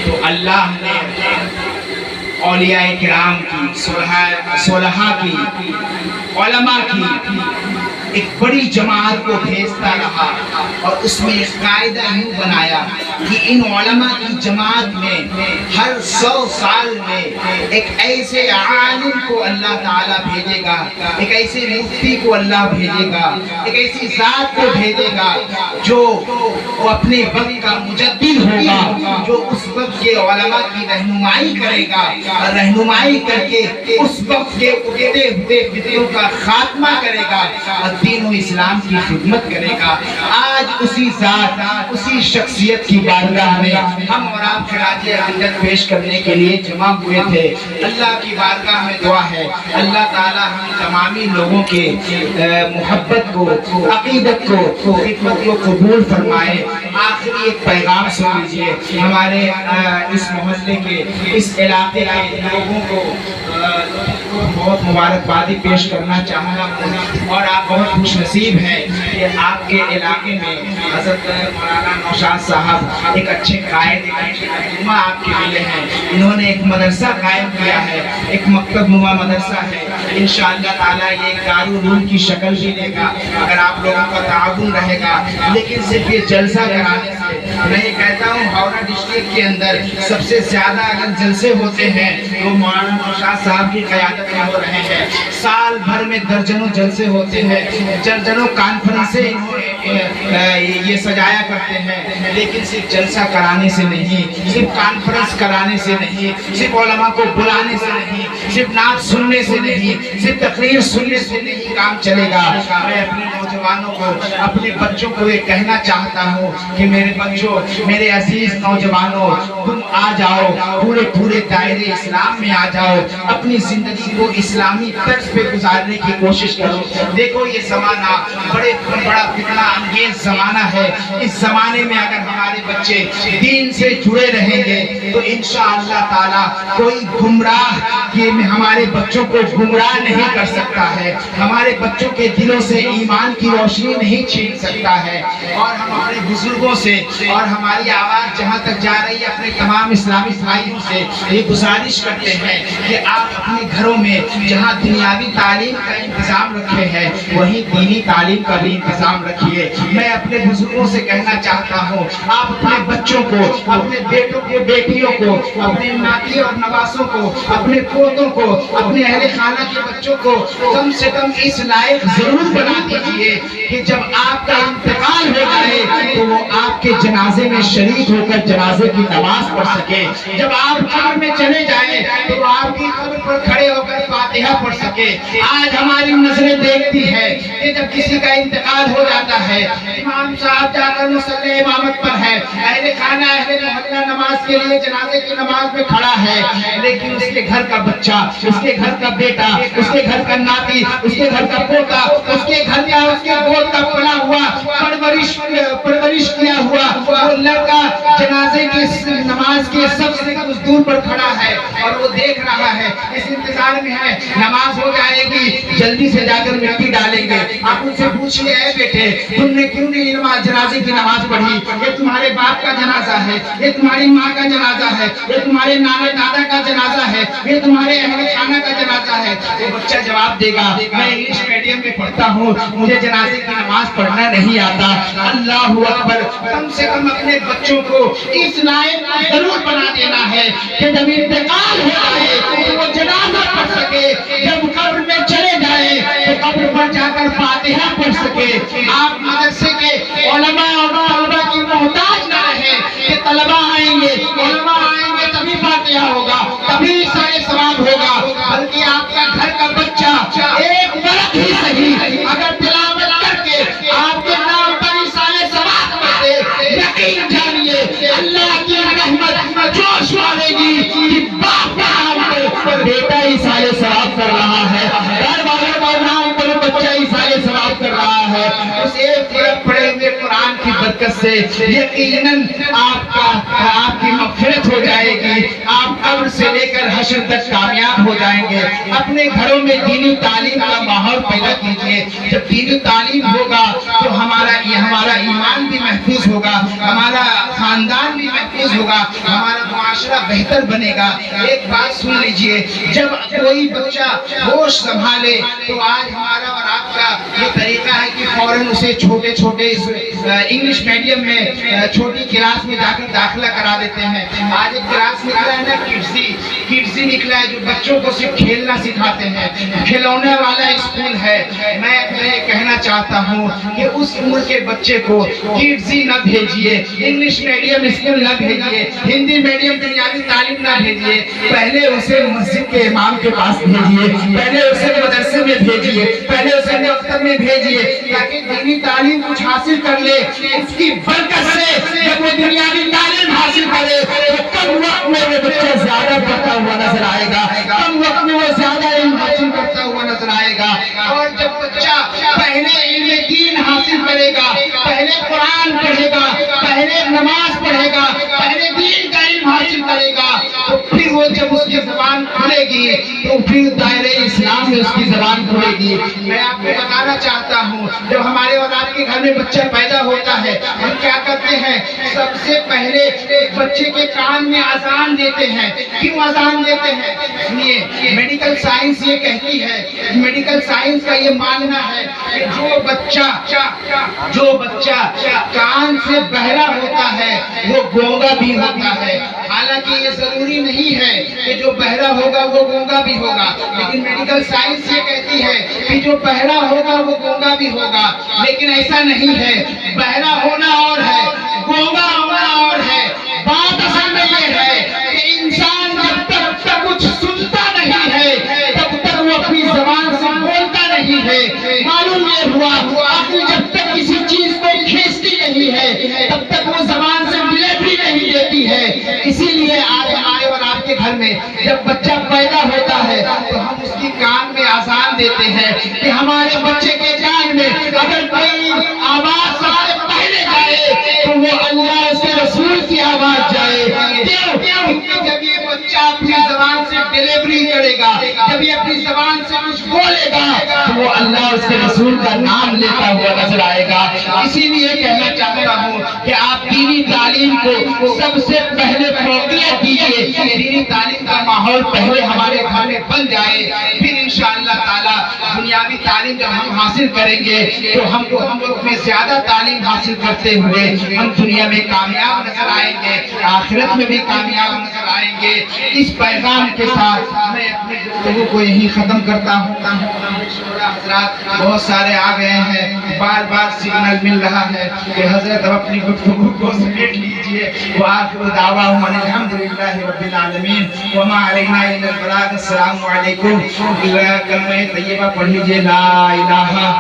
تو اللہ نے اولیاء کرام کی، صلحاء کی، علماء کی ایک بڑی جماعت کو بھیجتا رہا، اور اس میں ایک قاعدہ یوں بنایا کہ ان علماء کی جماعت میں ہر 100 سال میں ایک ایسے عالم کو اللہ تعالیٰ بھیجے گا، ایک ایسے مفتی کو اللہ بھیجے گا، ایک ایسی ذات کو بھیجے گا جو اپنے وقت کا مجدد ہوگا، جو اس وقت کے علماء کی رہنمائی کرے گا، اور رہنمائی کر کے اس وقت کے اٹھتے ہوئے فتنوں کا خاتمہ کرے گا اور دین و اسلام کی خدمت کرے گا۔ آج اسی ذات، اسی شخصیت کی بارگاہ میں ہم اور آپ خراج عقیدت پیش کرنے کے لیے جمع ہوئے تھے۔ اللہ کی بارگاہ میں دعا ہے اللہ تعالی ہم تمامی لوگوں کے محبت کو، عقیدت کو، خدمت کو قبول فرمائے۔ آخری ایک پیغام سن لیجئے، ہمارے اس محلے کے، اس علاقے کے لوگوں کو بہت مبارکبادی پیش کرنا چاہتا ہوں، اور آپ بہت خوش نصیب ہیں کہ آپ کے علاقے میں حضرت مولانا نوشاد صاحب ایک اچھے قائد، ایک اچھے رہنما آپ کے ملے ہیں۔ انہوں نے ایک مدرسہ قائم کیا ہے، ایک مکتب نما مدرسہ ہے۔ انشاءاللہ تعالیٰ یہ دارالعلوم کی شکل بھی لے گا اگر آپ لوگوں کا تعاون رہے گا، لیکن صرف یہ جلسہ کرانے سے میں یہ کہتا ہوں ہاوڑہ ڈسٹرکٹ کے اندر سب سے زیادہ اگر جلسے ہوتے ہیں تو مولانا نوشاد صاحب کی قیادت میں ہو رہے ہیں۔ سال بھر میں درجنوں جلسے ہوتے ہیں، درجنوں کانفرنسیں یہ سجایا کرتے ہیں، لیکن صرف جلسہ کرانے سے نہیں، صرف کانفرنس کرانے سے نہیں، صرف علماء کو بلانے سے نہیں، صرف نعت سننے سے نہیں، صرف تقریر سننے سے نہیں کام چلے گا۔ میں اپنے نوجوانوں کو، اپنے بچوں کو یہ کہنا چاہتا ہوں کہ میرے بچوں، میرے عزیز نوجوانوں، تم آ جاؤ، پورے دائرے اسلام میں آ جاؤ، اپنی زندگی کو اسلامی طرز پہ گزارنے کی کوشش کرو۔ دیکھو یہ زمانہ بڑا فتنہ انگیز زمانہ ہے۔ اس زمانے میں اگر ہمارے بچے دین سے جڑے رہیں گے تو انشاءاللہ تعالی کوئی گمراہ ہمارے بچوں کو گمراہ نہیں کر سکتا ہے، ہمارے بچوں کے دلوں سے ایمان کی روشنی نہیں چھین سکتا ہے۔ اور ہم اپنے بزرگوں سے اور ہماری آواز جہاں تک جا رہی ہے اپنے تمام اسلامی بھائیوں سے یہ گزارش کرتے ہیں کہ آپ اپنے گھروں میں جہاں دنیاوی تعلیم کا انتظام رکھے ہیں وہیں دینی تعلیم کا بھی انتظام رکھیے۔ میں اپنے بزرگوں سے کہنا چاہتا ہوں آپ اپنے بچوں کو، اپنے بیٹوں کو، بیٹیوں کو، اپنے ناتی اور نواسوں کو، اپنے پوتوں کو، اپنے اہل خانہ کے بچوں کو کم سے کم اس لائق ضرور بنا دیجیے کہ جب آپ کا انتقال ہو جائے تو وہ آپ کے جنازے میں شریک ہو کر جنازے کی نماز پڑھ سکے، جب آپ قبر میں چلے جائیں تو وہ آپ کی قبر پر کھڑے ہو کر فاتحہ پڑھ سکے۔ آج ہماری نظریں دیکھتی ہے کہ جب کسی کا انتقال ہو جاتا ہے امام صاحب جا کر مصلی امامت پر ہے، اہل خانہ اہل محلہ نماز کے لیے جنازے کی نماز میں کھڑا ہے، لیکن اس کے گھر کا بچہ، اس کے گھر کا بیٹا، اس کے گھر کا ناتی، اس کے گھر کا پوتا، اس کے گھر کا، اس کے گود کا پلا ہوا، پرورش کیا ہوا وہ لڑکا جنازے کی نماز کے سب سے کچھ دور پر کھڑا ہے اور وہ دیکھ رہا ہے، اس انتظار میں ہے نماز ہو جائے گی جلدی سے جا کر مٹی ڈالیں گے۔ آپ ان سے پوچھئے اے بیٹے تم نے کیوں نہیں جنازے کی نماز پڑھی؟ یہ تمہارے باپ کا جنازہ ہے، یہ تمہاری ماں کا جنازہ ہے، یہ تمہارے نانا دادا کا جنازہ ہے، یہ تمہارے اہل خانہ کا جنازہ ہے۔ وہ بچہ جواب دے گا میں انگلش میڈیم میں پڑھتا ہوں، مجھے جنازے کی نماز پڑھنا نہیں آتا۔ اللہ اکبر، کم سے کم اپنے بچوں کو اس لائق ضرور بنا دینا ہے کہ جب انتقال ہو جائے تو وہ جنازہ پڑھ سکے، جب قبر میں چلے جائے تو قبر پر جا کر فاتحہ پڑھ سکے۔ آپ مدرسے کے علماء اور طلباء کی محتاج نہ رہیں کہ طلباء آئیں گے، علماء آئیں گے تبھی فاتحہ ہوگا، تبھی سارے ثواب ہوگا، بلکہ آپ کا گھر کا بچہ ایک ورق ہی صحیح اگر تلاوت کر کے آپ کے نام پر ہی سارے ثواب کرتے، یقین جانیے اللہ کی رحمت جوش مارے گی کہ باپ کا نام پر بیٹا ہی سارے ثواب کر رہا ہے، گھر والوں کا نام پر بچہ ہی سارے ثواب کر رہا ہے۔ اس ایک پڑھے ہوئے قرآن کی برکت سے یقیناً آپ کی مغفرت ہو جائے گی، آپ قبر سے لے کر حشر تک کامیاب کامیاب ہو جائیں گے. اپنے گھروں میں دینی تعلیم کا ماحول پیدا کیجیے. جب دینی تعلیم ہوگا تو ہمارا ایمان بھی محفوظ ہوگا, ہمارا خاندان بھی محفوظ ہوگا, ہمارا معاشرہ بہتر بنے گا. ایک بات سن لیجئے, جب کوئی بچہ ہوش سنبھالے تو آج ہمارا اور آپ کا یہ طریقہ ہے کہ فوراً اسے چھوٹے چھوٹے انگلش میڈیم میں چھوٹی کلاس میں جا کر داخلہ کرا دیتے ہیں. آج ایک کلاس نکلا ہے نا, کڈزی نکلا ہے, جو بچوں کو صرف کھیلنا سکھاتے ہیں, کھلونے والا اسکول ہے. میں کہنا چاہتا ہوں کہ اس عمر کے بچے کو کڈزی نہ بھیجیے, انگلش میڈیم اسکول نہ بھیجیے, ہندی میڈیم دنیاوی تعلیم نہ بھیجیے. پہلے اسے مسجد کے امام کے پاس بھیجیے, پہلے اسے مدرسے میں بھیجیے, پہلے اسے مکتب میں بھیجیے, تاکہ دینی تعلیم کچھ حاصل کر لے. اس کی برکت سے جب وہ دنیاوی تعلیم حاصل کرے تو کم وقت میں وہ بچہ زیادہ پڑھتا ہوا نظر آئے گا, کم وقت میں وہ زیادہ علم حاصل کرتا ہوا نظر آئے گا. اور جب بچہ پہلے علم دین حاصل کرے گا, پہلے قرآن پڑھے گا, پہلے نماز پڑھے گا, پہلے دین کا علم حاصل کرے گا, تو پھر وہ جب اس کی زبان کھلے گی تو پھر دائرہ اسلام میں اس کی زبان کھلے گی. میں آپ کو بتانا چاہتا ہوں, جب ہمارے اور آپ کے گھر میں بچہ پیدا ہوتا ہے ہم کیا کرتے ہیں, سب سے پہلے بچے کے کان میں اذان دیتے ہیں. کیوں اذان دیتے ہیں؟ سنیے, میڈیکل سائنس یہ کہتی ہے, میڈیکل سائنس کا یہ ماننا ہے کہ جو بچہ کان سے بہرا ہوتا ہے وہ گونگا بھی ہوتا ہے. حالانکہ یہ ضروری نہیں ہے کہ جو بہرا ہوگا وہ گونگا بھی ہوگا, لیکن میڈیکل سائنس یہ کہتی ہے کہ جو بہرا ہوگا وہ گونگا بھی ہوگا. لیکن ایسا نہیں ہے, بہرا ہونا اور ہے, گونگا ہونا اور ہے. بات اصل میں یہ ہے کہ انسان جب تک کچھ سنتا نہیں ہے تب تک وہ اپنی زبان سے بولتا نہیں ہے. معلوم یہ ہوا عقل جب تک کسی چیز کو کھینچتی نہیں ہے تب تک وہ زبان سے ڈلیوری نہیں دیتی ہے. اسی لیے آج ہمارے اور آپ کے گھر میں جب بچہ پیدا ہوتا ہے تو ہم اس کی کان میں اذان دیتے ہیں کہ ہمارے بچے کے کان میں اگر کوئی آواز سب سے پہلے جائے تو وہ اللہ اس کے رسول کی آواز جائے. جب یہ بچہ اپنی زبان سے ڈلیوری کرے گا, جب یہ اپنی زبان سے کچھ بولے گا تو وہ اللہ اس کے رسول کا نام لیتا ہوا نظر آئے گا. اسی لیے کہنا چاہتا ہوں کہ آپ دینی تعلیم کو سب سے پہلے فوقیت دیجیے. دینی تعلیم کا ماحول پہلے ہمارے گھر میں بن جائے, پھر انشاءاللہ تعالی دنیاوی تعلیم جب ہم حاصل کریں گے تو ہم لوگ میں زیادہ تعلیم حاصل کرتے ہوئے ہم دنیا میں کامیاب نظر آئیں گے, آخرت میں بھی کامیاب نظر آئیں گے. اس پیغام کے ساتھ میں اپنے گفتگو کو یہی ختم کرتا ہوں. حضرات بہت سارے آ گئے ہیں, بار بار سگنل مل رہا ہے کہ حضرت اب اپنی گفتگو کو سمیٹ لیجئے. وآخر دعواہم ان الحمدللہ رب العالمین وما علینا الا البلاغ. السلام علیکم. کلمہ طیبہ پڑھ لیجئے, لا الہ